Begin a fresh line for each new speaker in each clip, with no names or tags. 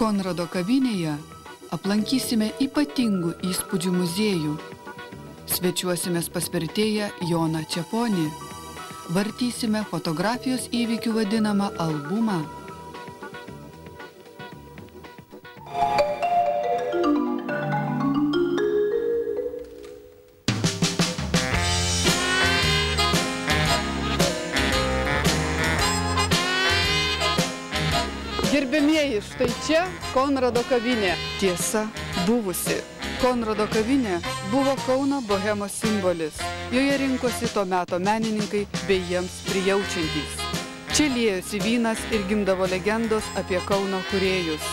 Konrado kavinėje aplankysime ypatingų įspūdžių muziejų. Svečiuosimės pas vertėją Joną Čeponį. Vartysime fotografijos įvykių vadinamą albumą. Gerbėmieji, štai čia Konrado kavinė. Tiesa, buvusi. Konrado kavinė buvo Kauno bohemos simbolis. Joje rinkosi to meto menininkai bei jiems prijaučiantys. Čia liejosi vynas ir gimdavo legendos apie Kauno kūrėjus.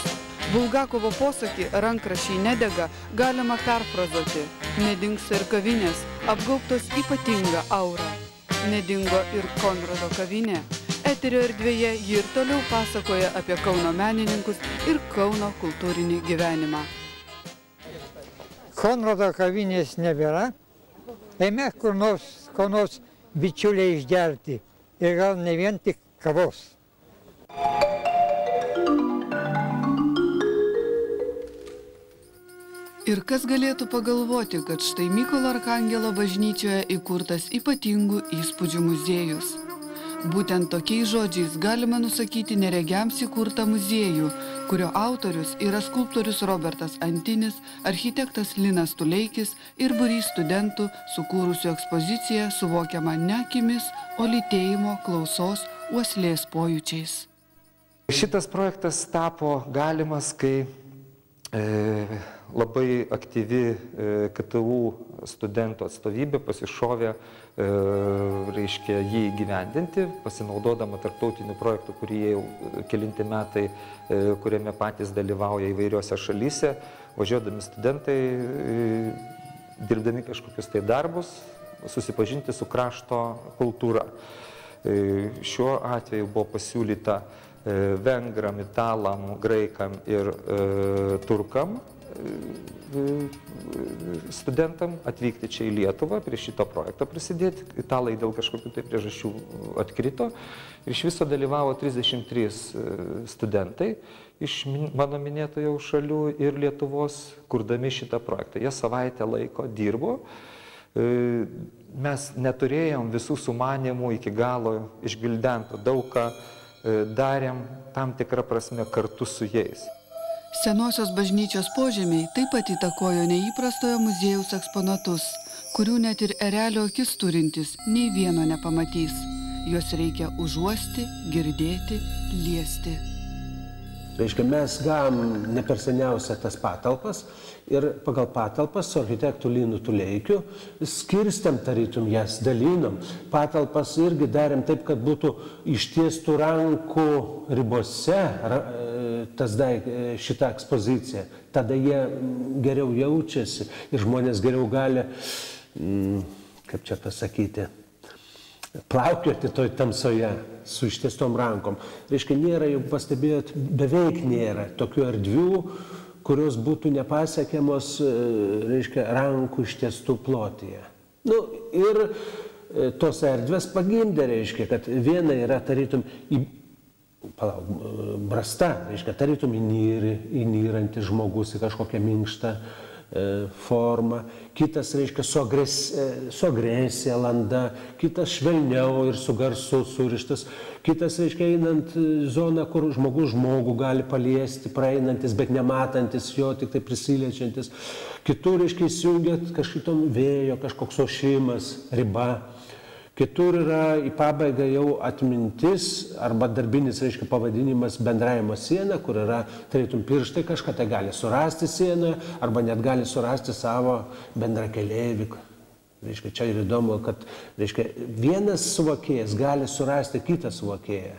Bulgakovo posakį "rankraščiai nedega" galima perfrazuoti. Nedingsta ir kavinės, apgaubtos ypatinga aura. Nedingo ir Konrado kavinė. Eterio erdvėje ji ir toliau pasakoja apie Kauno menininkus ir Kauno kultūrinį gyvenimą.
Konrado kavinės nebėra. Eime kur nors bičiuliai išgerti. Ir gal ne vien tik kavos.
Ir kas galėtų pagalvoti, kad štai Mykolo Arkangelo bažnyčioje įkurtas ypatingų įspūdžių muziejus. Būtent tokiais žodžiais galima nusakyti neregiams įkurtą muziejų, kurio autorius yra skulptorius Robertas Antinis, architektas Linas Tuleikis ir būrys studentų sukūrusių ekspoziciją suvokiamą ne akimis, o lytėjimo, klausos, uoslės pojūčiais.
Šitas projektas tapo galimas, kai labai aktyvi KTU studentų atstovybė pasišovė jį įgyvendinti, pasinaudodama tarptautinių projektų, kurie jau kelinti metai, kuriame patys dalyvauja įvairiose šalyse, važiuodami studentai, dirbdami kažkokius tai darbus, susipažinti su krašto kultūra. Šiuo atveju buvo pasiūlyta vengram, italam, graikam ir turkam studentam atvykti čia į Lietuvą, prie šito projekto prisidėti. Italai dėl kažkokių tai priežasčių atkrito. Ir iš viso dalyvavo 33 studentai iš mano minėtų jau šalių ir Lietuvos, kurdami šitą projektą. Jie savaitę laiko dirbo. Mes neturėjom visų sumanymų iki galo išgvildentų, daug ką darėm tam tikrą prasme kartu su jais.
Senosios bažnyčios požemiai taip pat įtakojo neįprastojo muziejaus eksponatus, kurių net ir erelio akis turintis nei vieno nepamatys. Juos reikia užuosti, girdėti, liesti.
Reiškia, mes gavom ne per seniausia tas patalpas ir pagal patalpas su architektu Linu Tuleikiu skirstėm, tarytum jas dalinom. Patalpas irgi darėm taip, kad būtų ištiestų rankų ribose šitą ekspoziciją. Tada jie geriau jaučiasi ir žmonės geriau gali, kaip čia pasakyti, plaukioti toj tamsoje su ištiestom rankom. Reiškia, nėra, jau pastebėjot, beveik nėra tokių erdvių, kurios būtų nepasiekiamos, reiškia, rankų ištiestų plotyje. Ir tos erdvės pagimdė, reiškia, kad viena yra, tarytum, brasta, reiškia, tarytum įnyrantis žmogus į kažkokią minkštą formą, kitas, reiškia, su agresija landa, kitas švelniau ir su garsu surištas, kitas, reiškia, einant zoną, kur žmogus žmogų gali paliesti, praeinantis, bet nematantis jo, tik tai prisiliečiantis. Kitur, reiškia, įsijungia kažkitom vėjo, kažkoks ošimas, riba. Kitur yra į pabaigą jau atmintis arba darbinis, reiškia, pavadinimas bendravimo siena, kur yra, tarytum, pirštai kažką, tai gali surasti sieną arba net gali surasti savo bendrakeleivį. Reiškia, čia ir įdomu, kad, reiškia, vienas suvokėjas gali surasti kitą suvokėją.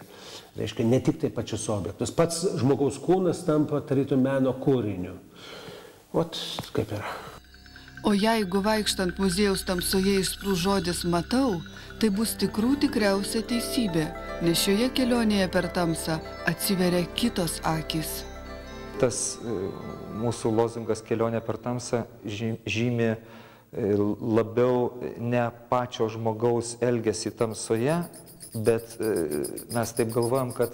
Reiškia, ne tik tai pačius objektus. Pats žmogaus kūnas tampa, tarytum, meno kūriniu. Ot, kaip yra.
O jeigu vaikštant muziejaus tamsoje išsprūs žodis "matau", tai bus tikriausia teisybė, nes šioje kelionėje per tamsą atsiveria kitos akys.
Tas mūsų lozungas "kelionė per tamsą" žymi labiau ne pačio žmogaus elgesį tamsoje, bet mes taip galvojam, kad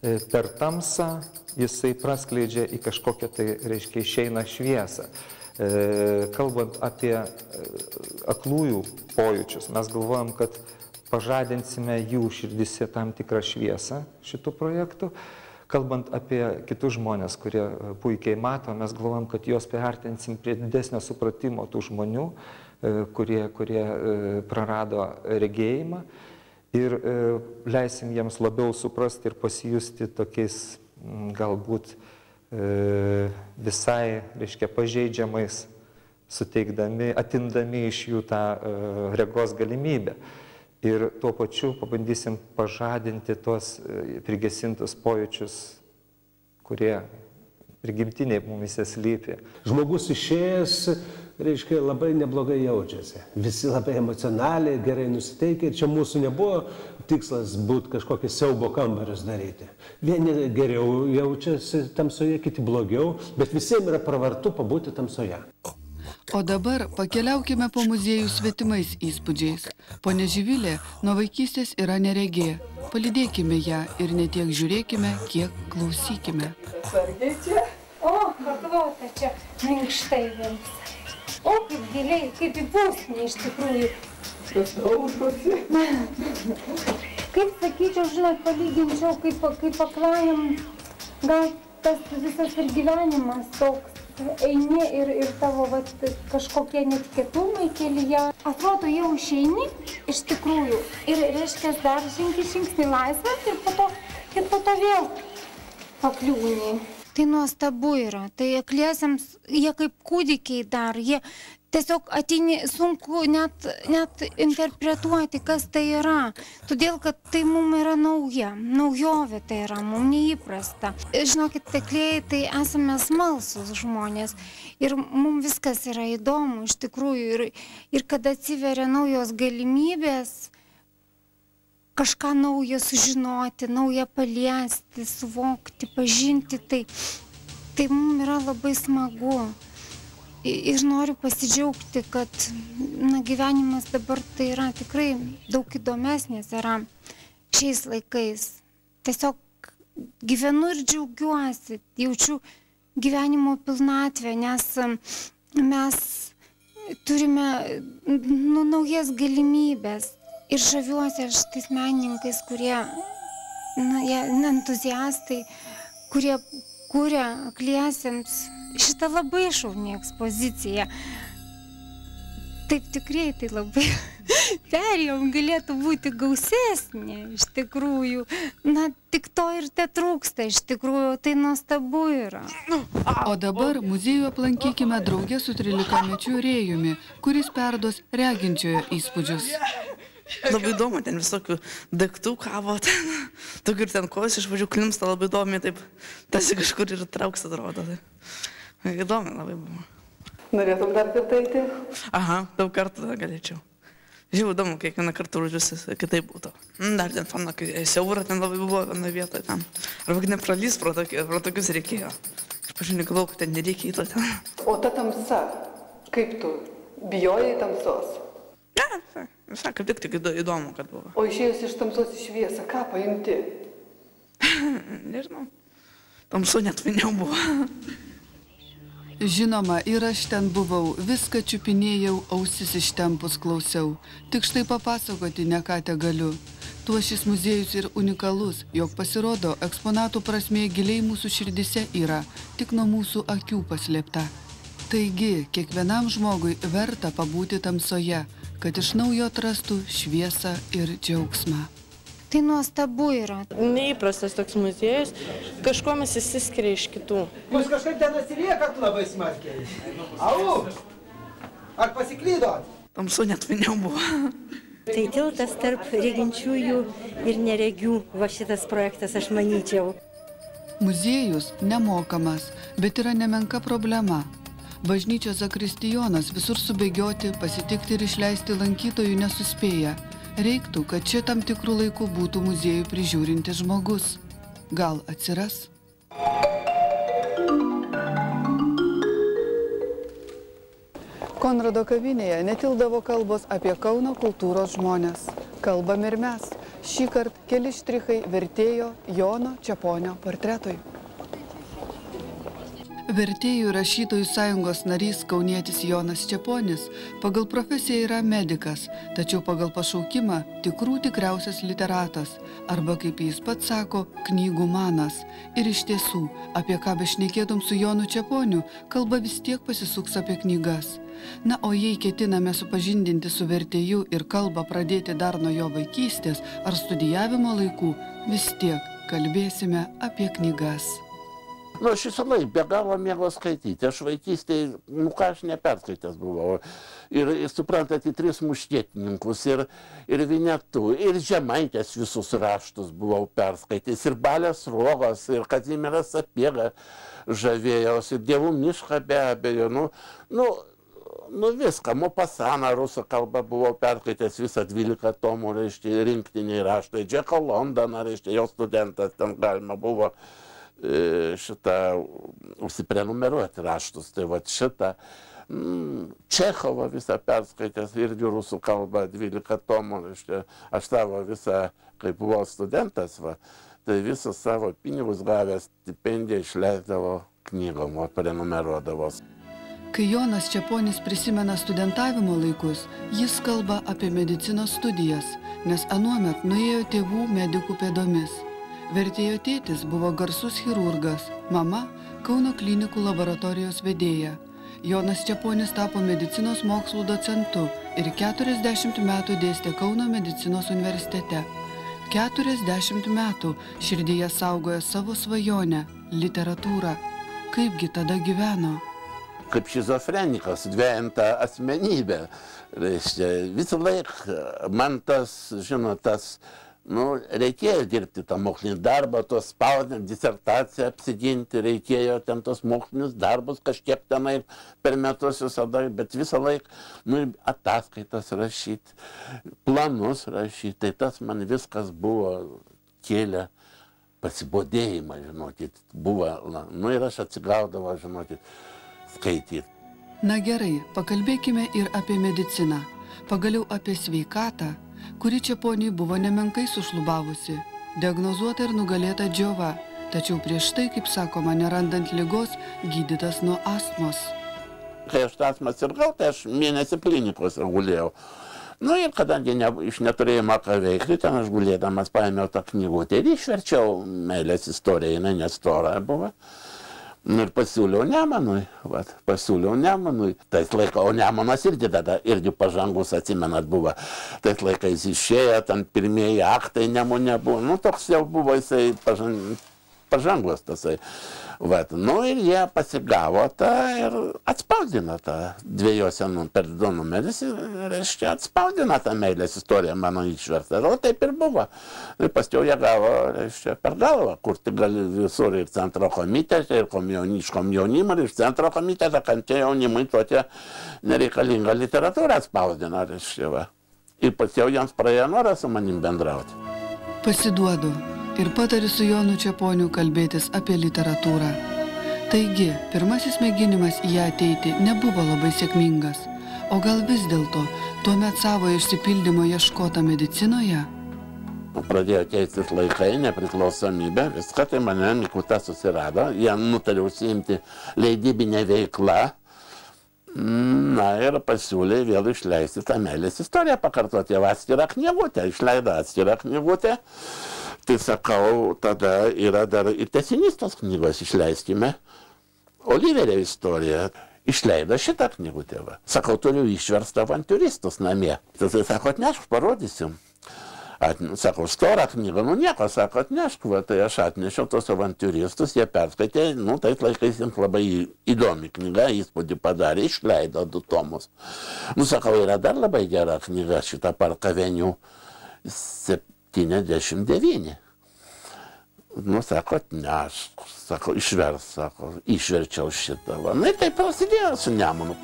per tamsą jisai praskleidžia į kažkokią tai, reiškia, išeina šviesą. Kalbant apie aklųjų pojūčius, mes galvojam, kad pažadinsime jų širdise tam tikrą šviesą šitų projektų. Kalbant apie kitus žmonės, kurie puikiai mato, mes galvojam, kad juos priartinsim prie didesnio supratimo tų žmonių, kurie prarado regėjimą ir leisim jiems labiau suprasti ir pasijusti tokiais galbūt visai, reiškia, pažeidžiamais, atimdami iš jų tą regos galimybę. Ir tuo pačiu pabandysim pažadinti tuos prigesintus pojūčius, kurie prigimtiniai mumise slypi.
Žmogus išėjęs, reiškia, labai neblogai jaučiasi. Visi labai emocionaliai, gerai nusiteikę. Ir čia mūsų nebuvo tikslas būti kažkokį siaubo kambarius daryti. Vieni geriau jaučiasi tamsoje, kiti blogiau, bet visiems yra pravartu pabūti tamsoje.
O dabar pakeliaukime po muziejų svetimais įspūdžiais. Ponia Živilė nuo vaikystės yra neregė. Palydėkime ją ir ne tiek žiūrėkime, kiek klausykime.
Sargiai čia.
O, paklota čia minkštai vėl. O, kaip giliai, kaip į pusnį iš tikrųjų.
Kas daužosi.
Kaip sakyčiau, žinot, palyginčiau, kaip aklajam, gal tas visas ir gyvenimas toks. Eini ir tavo kažkokie netikėtumai kelyje. Atrodo, jau išeini iš tikrųjų. Ir reiškia, dar žingsnį laisvas ir po to vėl pakliūni. Tai nuostabu yra. Tai akliesiems, jie kaip kūdikiai dar, jie tiesiog ateini, sunku net interpretuoti, kas tai yra. Todėl, kad tai mums yra naujovė tai yra, mums neįprasta. Žinokit, aklieji, tai esame smalsūs žmonės ir mums viskas yra įdomu iš tikrųjų. Ir kada atsiveria naujos galimybės, kažką naujo sužinoti, naują paliesti, suvokti, pažinti, tai mums yra labai smagu. Ir noriu pasidžiaugti, kad gyvenimas dabar tai yra tikrai daug įdomesnis yra šiais laikais. Tiesiog gyvenu ir džiaugiuosi, jaučiu gyvenimo pilnatvę, nes mes turime naujas galimybės. Ir žaviuosi aš tais menininkais, kurie entuziastai, kurie kuria akliesiems šitą labai šaunį ekspoziciją. Taip tikrai tai labai perėjom, galėtų būti gausesnė iš tikrųjų. Tik to ir te trūksta iš tikrųjų, tai nuostabu yra.
O dabar muziejų aplankykime draugė su 13-mečiu Rėjumi, kuris perduos reginčiojo įspūdžius.
Labai įdomu, ten visokių daiktų kavo, tokių ir ten kojos iš pradžių klimsta labai įdomiai, taip, tas kažkur ir trauks atrodo. Įdomi labai buvo.
Norėtum dar kartą eiti?
Aha, daug kartų galėčiau. Žiūrėjau, įdomu, kiekvieną kartą rūdžiusi kitaip būtų. Dar ten fana, kai siaura ten labai buvo viena vietoje ten. Arba kad nepralys pro tokius reikėjo. Iš pačių negalvau, kad ten nereikia įto ten.
O ta tamsa, kaip tu? Bijojai tamsos?
Ne, visai kaip tik įdomu, kad buvo.
O išėjus iš tamsos į šviesą, ką paimti?
Nežinau. Tamsu net viniau buvo.
Žinoma, ir aš ten buvau, viską čiupinėjau, ausis ištempus klausiau. Tik štai papasakoti ne ką te galiu. Tuo šis muziejus ir unikalus, jog pasirodo, eksponatų prasmė giliai mūsų širdise yra, tik nuo mūsų akių paslėpta. Taigi, kiekvienam žmogui verta pabūti tamsoje, kad iš naujo atrastų šviesą ir džiaugsmą.
Tai nuostabu yra.
Neįprastas toks muziejus, kažkuo mes išsiskiria iš kitų.
Jūs kažkaip ten atsiliekat labai smarkiai. Au! Ar pasiklydot?
Tamsu net viniau buvo.
Tai tiltas tarp reginčiųjų ir neregių, va šitas projektas, aš manyčiau.
Muziejus nemokamas, bet yra nemenka problema. Bažnyčios zakristijonas visur subėgioti, pasitikti ir išleisti lankytojų nesuspėja. Reiktų, kad čia tam tikrų laikų būtų muziejų prižiūrintis žmogus. Gal atsiras? Konrado kavinėje netildavo kalbos apie Kauno kultūros žmonės. Kalbam ir mes. Šįkart keli štrichai vertėjo Jono Čeponio portretui. Vertėjų rašytojų sąjungos narys kaunietis Jonas Čeponis pagal profesiją yra medikas, tačiau pagal pašaukimą tikriausias literatas, arba kaip jis pats sako, knygų manas. Ir iš tiesų, apie ką bešnekėtum su Jonu Čeponiu, kalba vis tiek pasisuks apie knygas. Na, o jei ketiname supažindinti su vertėju ir kalbą pradėti dar nuo jo vaikystės ar studijavimo laikų, vis tiek kalbėsime apie knygas.
Aš visą laiką be galo mėgau skaityti. Aš vaikystėje, ką aš neperskaitęs buvau. Ir suprantate, 3 muškietininkus, ir Vinetų, ir Žemaitės visus raštus buvau perskaitęs, ir Balės Sruogos, ir Kazimieras Sapiega žavėjausi, ir Dievų mišką be abejo. Nu viską, Mopasaną rusų kalbą buvau perskaitęs visą 12 tomų, reiškia, rinktiniai raštai, Džeką Londoną, reiškia, jo studentas, ten galima buvo užsiprenumeruoti raštus, tai va šitą Čechovą visą perskaitęs irgi rusų kalbą 12 tomų, aš savo visą, kai buvau studentas, tai visus savo pinigus gavęs stipendiją išleisdavo knygom, prenumeruodavo.
Kai Jonas Čeponis prisimena studentavimo laikus, jis kalba apie medicinos studijas, nes anuomet nuėjo tėvų medikų pėdomis. Vertėjo tėtis buvo garsus chirurgas, mama Kauno klinikų laboratorijos vedėja. Jonas Čeponis tapo medicinos mokslų docentu ir 40 metų dėstė Kauno medicinos universitete. 40 metų širdyje saugojo savo svajonę – literatūrą. Kaipgi tada gyveno?
Kaip šizofrenikas, dvejinta asmenybė. Visą laiką man tas, reikėjo dirbti tą mokslinį darbą, tos spausdinti, disertaciją apsiginti, reikėjo ten tos mokslinius darbus kažkiek tenai per metus visada, bet visą laiką ataskaitas rašyti, planus rašyti, tai tas man viskas buvo kėlę pasibodėjimą, žinokit, buvo, ir aš atsigaudavau, žinokit, skaityti.
Na gerai, pakalbėkime ir apie mediciną, pagaliau apie sveikatą, kuri Čeponiui buvo nemenkai sušlubavusi, diagnozuota ir nugalėta džiova, tačiau prieš tai, kaip sakoma, nerandant ligos, gydytas nuo astmos.
Kai aš astmą sirgau, tai aš mėnesį klinikose gulėjau. Ir kadangi iš neturėjimo ką veikti, ten aš gulėdamas paėmiau tą knygutę ir išverčiau meilės istoriją, jinai nestora buvo. Ir pasiūliau Nemanui, tais laikais, o Nemanas irgi pažangus, atsimenat, buvo. Tais laikais išėjo, ten pirmieji aktai Nemune buvo, toks jau buvo jisai pažangus tasai. Ir jie pasigavo tą ir atspausdino tą 2 per 2 numeris ir, reiškia, atspausdino tą meilės istoriją mano išverstą. O taip ir buvo. Ir paskiau jie gavo, reiškia, per galvą, kur tik gali visur ir centro komitete, ir iš komjaunimo, ir iš centro komitete, kad čia jaunimui tokia nereikalinga literatūra atspausdino, reiškia. Ir paskiau jiems praėjo noras su manim bendrauti.
Pasiduodu. Ir patariu su Jonu Čeponiu kalbėtis apie literatūrą. Taigi, pirmasis mėginimas į ją ateiti nebuvo labai sėkmingas. O gal vis dėlto, tuomet savo išsipildymo ieškota medicinoje?
Pradėjo keistis laikai, nepriklausomybė, viską, tai mane Mikuta susirado, jie nutarė užsiimti leidybinę veiklą. Ir pasiūlė vėl išleisti tą meilės istoriją, pakartoti jau atskirą knygutę, išleido atskirą knygutę. Tai sakau, tada yra dar ir tęsinys tos knygos, išleiskime Oliverio istoriją. Išleido šitą knygutę. Sakau, turiu išverstą avantiūristus namie. Tai sako, atnešk, parodysim. Sakau, storą knygą, nieko, sako, atnešk, tai aš atnešiau tos avantiūristus, jie perskaitė, tais laikais jiems labai įdomi knyga, įspūdį padarė, išleido 2 tomus. Sakau, yra dar labai gera knyga šitą Parkavenių 79. Sako, atnešk, sako, išverčiau šitą. Ir taip prasidėjo su Nemunu.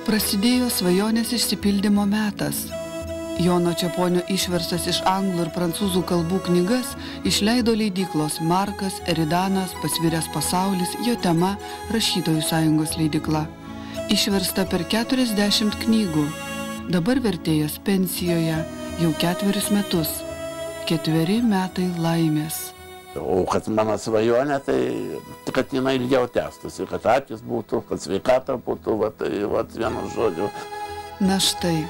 Prasidėjo svajonės išsipildymo metas. Jono Čeponio išverstas iš anglų ir prancūzų kalbų knygas išleido leidyklos Markas, Eridanas, Pasviręs pasaulis, jo tema Rašytojų sąjungos leidykla. Išversta per 40 knygų. Dabar vertėjas pensijoje jau 4 metus. 4 metai laimės.
O kad mano svajonė, tai kad jinai ilgiau tęstųsi, kad akis būtų, kad sveikata būtų, tai vienu žodžiu.
Na štai,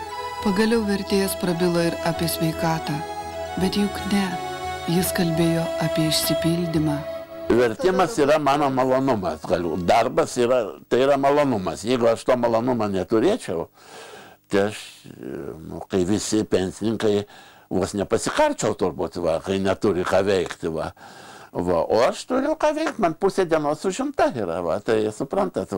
pagaliau vertėjas prabilo ir apie sveikatą, bet juk ne, jis kalbėjo apie išsipildymą.
Vertimas yra mano malonumas, darbas tai yra malonumas. Jeigu aš to malonumą neturėčiau, tai aš, kai visi pensininkai, vos nepasikarčiau turbūt, kai neturi ką veikti. O aš turiu ką veikti, man pusė dienos užimta yra, tai suprantat,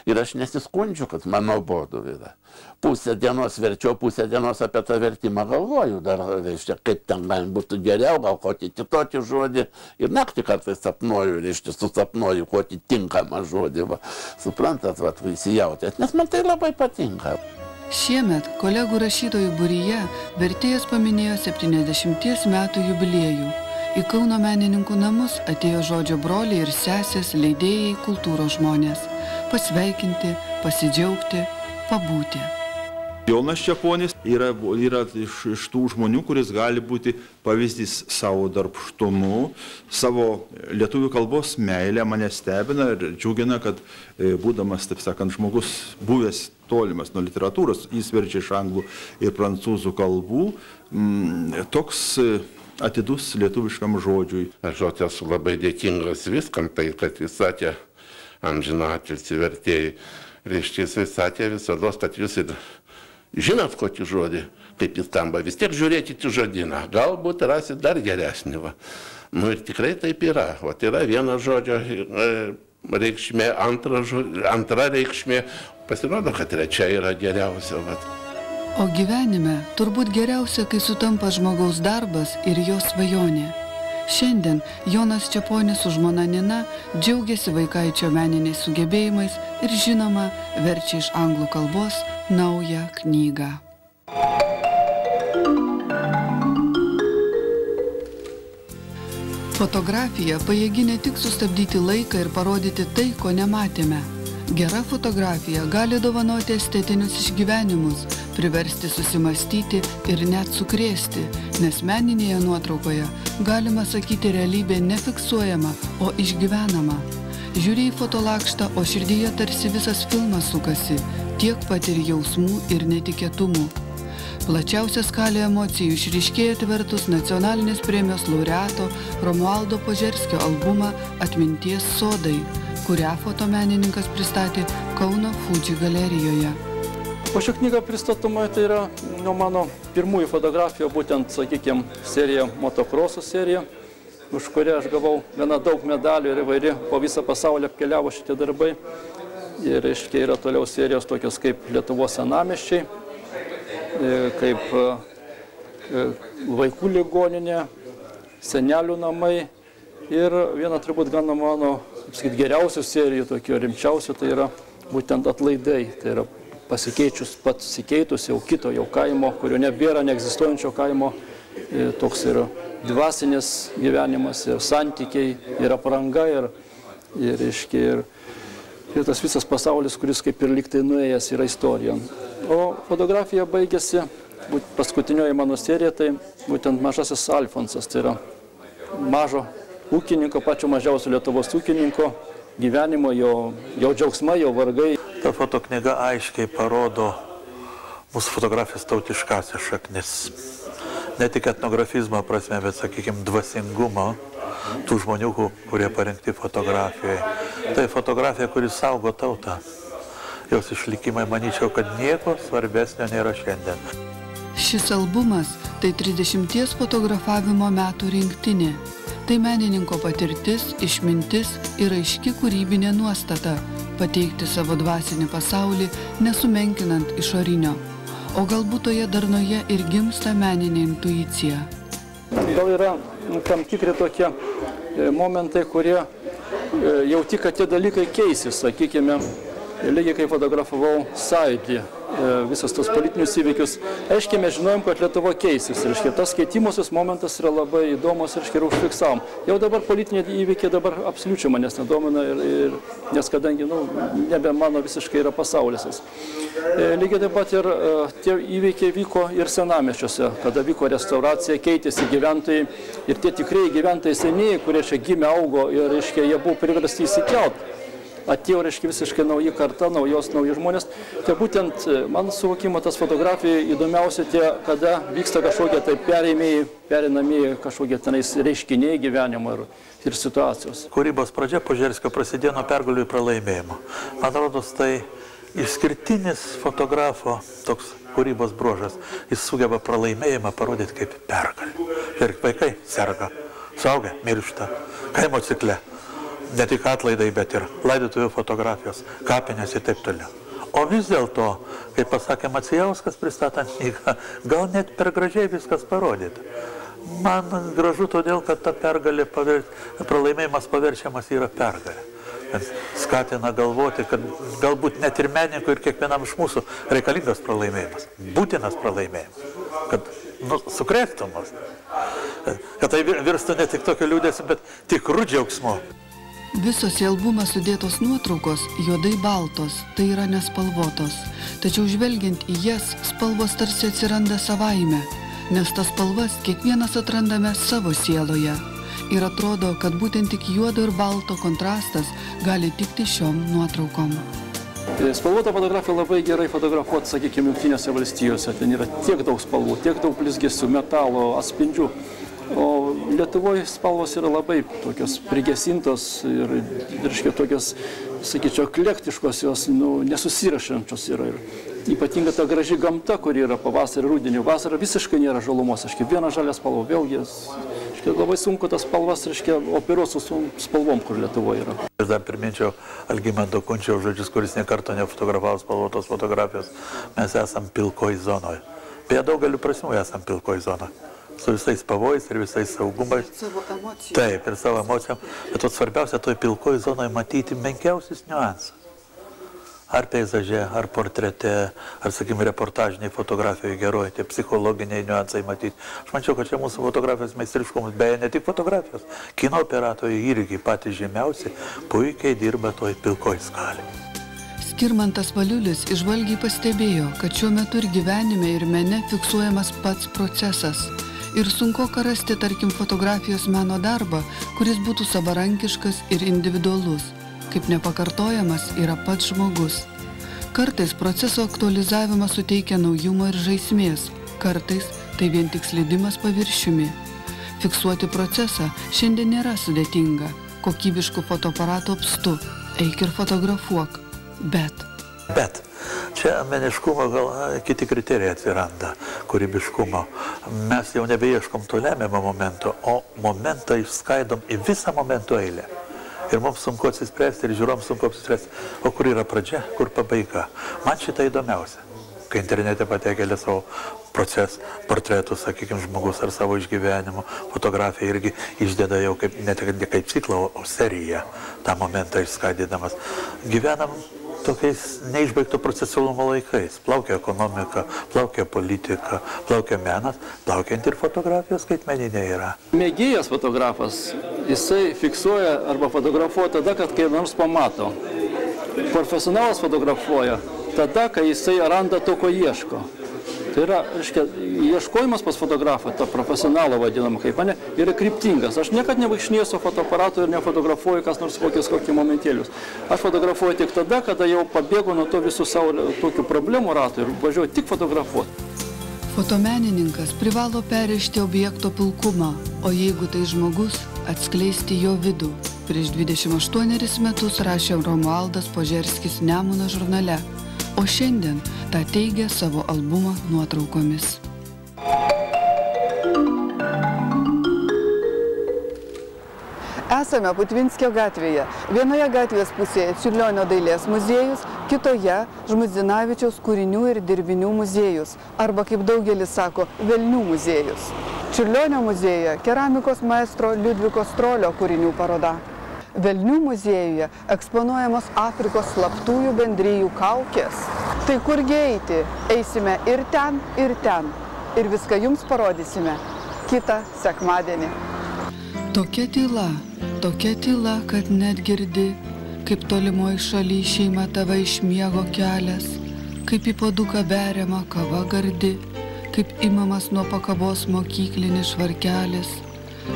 ir aš nesiskundžiu, kad man nuobodu yra. Pusę dienos verčiau, pusę dienos apie tą vertimą galvoju, dar, reiškia, kaip ten man būtų geriau, gal kokį kitokį žodį, ir naktį kartais sapnuoju, reiškia, susapnuoju kokį tinkamą žodį, suprantat, įsijautėt, nes man tai labai patinka.
Šiemet kolegų rašytojų būryje vertėjas paminėjo 70 metų jubiliejų. Į Kauno menininkų namus atėjo žodžio broliai ir sesės, leidėjai, kultūros žmonės. Pasveikinti, pasidžiaugti, pabūti.
Jonas Čeponis yra iš tų žmonių, kuris gali būti pavyzdys savo darbštumu, savo lietuvių kalbos meilę mane stebina ir džiugina, kad būdamas, taip sakant, žmogus buvęs tolimas nuo literatūros, jis verčia iš anglų ir prancūzų kalbų, toks atidus lietuviškam žodžiui.
Aš esu labai dėkingas viskam, tai kad jis sakė, amžinatilsį vertėjai, reiškia, jis sakė visados, kad jūs ir žinot kokį žodį, kaip jis skamba, vis tiek žiūrėkite į žodyną, galbūt rasit dar geresnį. Nu ir tikrai taip yra. Yra vieno žodžio reikšmė, antra reikšmė, pasirodo, kad trečia yra geriausia.
O gyvenime turbūt geriausia, kai sutampa žmogaus darbas ir jo svajonė. Šiandien Jonas Čeponis su žmona Nina džiaugiasi vaikaičio meniniais sugebėjimais ir žinoma verčia iš anglų kalbos naują knygą. Fotografija pajėgi ne tik sustabdyti laiką ir parodyti tai, ko nematėme. Gera fotografija gali dovanoti estetinius išgyvenimus, priversti susimastyti ir net sukrėsti, nes meninėje nuotraukoje galima sakyti realybė nefiksuojama, o išgyvenama. Žiūri į fotolakštą, o širdyje tarsi visas filmas sukasi, tiek patiri jausmų ir netikėtumų. Plačiausia skalė emocijų išryškėja atvertus nacionalinės premijos laureato Romualdo Požerskio albumą Atminties sodai, kurią fotomenininkas pristatė Kauno Fuji galerijoje.
O šią knygą pristatoma, tai yra nuo mano pirmųjų fotografijų, būtent, sakykime, serija, motokrosų serija, už kurią aš gavau gana daug medalių ir įvairi po visą pasaulį apkeliavo šitie darbai. Ir reiškia yra toliau serijos tokios kaip Lietuvos senamiesčiai, kaip vaikų ligoninė, senelių namai ir viena turbūt gana mano geriausių serijų, tokių rimčiausių, tai yra būtent atlaidai. Tai yra pasikeitus jau kito jau kaimo, kurio nebėra, neegzistuojančio kaimo, toks yra dvasinis gyvenimas ir santykiai, ir apranga, ir tas visas pasaulis, kuris kaip ir lygtai nuėjęs yra istorija. O fotografija baigėsi, paskutinioji mano serija, tai būtent Mažasis Alfonsas, tai yra mažo ūkininko, pačio mažiausio Lietuvos ūkininko gyvenimo, jo džiaugsmai, jo vargai.
Ta fotoknyga aiškiai parodo mūsų fotografijos tautiškasias šaknis. Ne tik etnografizmo prasme, bet, sakykime, dvasingumo tų žmonių, kurie parengti fotografijai. Tai fotografija, kuri saugo tautą. Jos išlikimai, manyčiau, kad nieko svarbesnio nėra šiandien.
Šis albumas tai 30 fotografavimo metų rinktinė. Tai menininko patirtis, išmintis ir aiški kūrybinė nuostata pateikti savo dvasinį pasaulį, nesumenkinant išorinio. O galbūt toje darnoje ir gimsta meninė intuicija.
Gal yra tam tikri tokie momentai, kurie jauti, kad tie dalykai keisis, sakykime, lygiai kai fotografavau Sąjūdį visus tos politinius įvykius, aiškiai mes žinojom, kad Lietuva keisis. Reiškia, tas keitimosis momentas yra labai įdomus ir užfiksavom. Jau dabar politiniai įvykiai dabar absoliučiai manęs nedomina, nes kadangi nebe mano visiškai yra pasaulis. Lygiai taip pat ir tie įvykiai vyko ir senamiesčiuose, kada vyko restauracija, keitėsi gyventojai ir tie tikrieji gyventojai senieji, kurie čia gimė, augo ir reiškia, jie buvo priversti įsikelt. Atėjo, reiškia, visiškai nauja karta, nauji žmonės. Tai būtent man suvokimo tas fotografija įdomiausia tie, kada vyksta kažkokie tai pereinamieji kažkokie tenais reiškiniai gyvenimo ir situacijos.
Kūrybos pradžia Požerskio prasidėjo nuo pergalių ir pralaimėjimo. Man rodos, tai išskirtinis fotografo toks kūrybos bruožas. Jis sugeba pralaimėjimą parodyti kaip pergalį. Ir vaikai serga, suaugę miršta, kaimo cikle. Ne tik atlaidai, bet ir laidotuvių fotografijos, kapinės ir taip toliau. O vis dėlto, kaip pasakė Macijauskas pristatant knygą, gal net per gražiai viskas parodyta. Man gražu todėl, kad ta pergalė, pralaimėjimas paverčiamas yra pergalė. Skatina galvoti, kad galbūt net ir menininkui ir kiekvienam iš mūsų reikalingas pralaimėjimas, būtinas pralaimėjimas, kad sukrėstų mus, kad tai virstų ne tik tokio liūdėsio, bet tikrų džiaugsmų.
Visos į albumą sudėtos nuotraukos juodai baltos, tai yra nespalvotos. Tačiau žvelgiant į jas, spalvos tarsi atsiranda savaime, nes tas spalvas kiekvienas atrandame savo sieloje. Ir atrodo, kad būtent tik juodo ir balto kontrastas gali tikti šiom nuotraukom.
Spalvota fotografija labai gerai fotografuoti, sakykime, Jungtinėse valstijose. Ten yra tiek daug spalvų, tiek daug blizgesių, metalo, atspindžių. O Lietuvoje spalvos yra labai tokios prigesintos ir tokios, sakyčiau, eklektiškos, jos nesusirašančios yra. Ir ypatinga ta graži gamta, kuri yra pavasarį, rudenį. Vasarą visiškai nėra žalumos, viena žalia spalva, vėlgi labai sunku tas spalvas operuoti su spalvom, kur Lietuvoje yra.
Aš dar priminčiau Algimanto Kunčiaus žodžius, kuris nekarto nefotografavo spalvotos fotografijos. Mes esam pilkoj zonoje. Beje, daugeliu prasmių esam pilkoj zonoje. Su visais pavojais ir visais saugumais.
Savo emocijom.
Taip, ir savo emocijom. Bet svarbiausia, toj pilkoj zonoje matyti menkiausius niuansas. Ar peizaže, ar portrete, ar, sakykime, reportažiniai fotografijoje geroji, tie psichologiniai niuansai matyti. Aš mančiau, kad čia mūsų fotografijos meistriškumus, beje, ne tik fotografijos, kino operatoriai irgi patys žymiausi, puikiai dirba toj pilkoj skalėje.
Skirmantas Valiulis įžvalgiai pastebėjo, kad šiuo metu ir gyvenime, ir mene fiksuojamas pats procesas. Ir sunku rasti, tarkim, fotografijos meno darbą, kuris būtų savarankiškas ir individualus, kaip nepakartojamas yra pats žmogus. Kartais proceso aktualizavimas suteikia naujumo ir žaismės, kartais tai vien tik slydimas paviršiumi. Fiksuoti procesą šiandien nėra sudėtinga, kokybiškų fotoaparatų apstu, eik ir fotografuok, bet
čia meniškumo gal kiti kriterijai atsiranda, kūrybiškumo. Mes jau nebeieškom to lemiamo momento, o momentą išskaidom į visą momento eilę. Ir mums sunku atsispręsti, ir žiūroms sunku apsispręsti, o kur yra pradžia, kur pabaiga. Man šitą įdomiausia, kai internete patekėlė savo portretus, sakykime, žmogus ar savo išgyvenimo, fotografija irgi išdeda jau ne kaip ciklą, o seriją, tą momentą išskaidydamas. Gyvenam tokiais neišbaigto procesualumo laikais. Plaukia ekonomika, plaukia politika, plaukia menas, plaukiant ir fotografijos skaitmeninė yra.
Mėgėjas fotografas, jisai fiksuoja arba fotografuoja tada, kad kai nors pamato. Profesionalas fotografuoja tada, kai jisai randa to, ko ieško. Tai yra, ieškojimas pas fotografą, to profesionalo vadinamą kaip mane, yra kryptingas. Aš niekad nevaikštinėjau su fotoaparatu ir nefotografuoju kas nors kokį momentėlius. Aš fotografuoju tik tada, kada jau pabėgu nuo to visų savo tokių problemų ratų ir važiuoju tik fotografuoti.
Fotomenininkas privalo perrišti objekto pilkumą, o jeigu tai žmogus, atskleisti jo vidų. Prieš 28 metus rašė Romualdas Požerskis Nemuno žurnale, o šiandien tą teigia savo albumo nuotraukomis. Esame Putvinskio gatvėje. Vienoje gatvės pusėje Čiurlionio dailės muziejus, kitoje Žmuidzinavičiaus kūrinių ir dirbinių muziejus, arba, kaip daugelis sako, Velnių muziejus. Čiurlionio muziejuje keramikos maestro Liudviko Strolio kūrinių paroda. Velnių muziejuje eksponuojamos Afrikos slaptųjų bendrijų kaukės. Tai kurgi eiti? Eisime ir ten, ir ten. Ir viską jums parodysime kitą sekmadienį. Tokia tyla, kad net girdi, kaip tolimoje šalyje šeima tave iš miego kelias, kaip į puoduką beriama kava gardi, kaip imamas nuo pakabos mokyklinis švarkelis,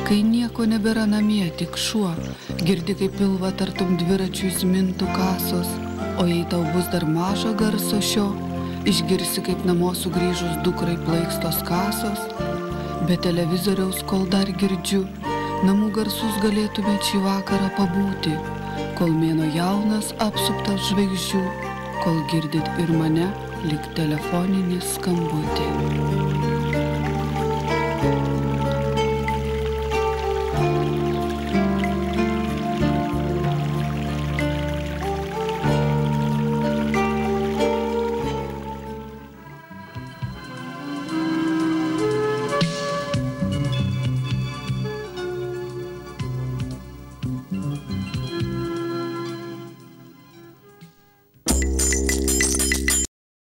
kai nieko nebėra namie, tik šuo, girdi kaip pilva tartum dviračių įsmintų kasos, o jei tau bus dar maža garso šio, išgirsi kaip namo sugrįžus dukrai plaikstos kasos, be televizoriaus kol dar girdžiu, namų garsus galėtume šį vakarą pabūti, kol mėnuo jaunas apsuptas žvaigždžių, kol girdit ir mane lyg telefoninį skambutį.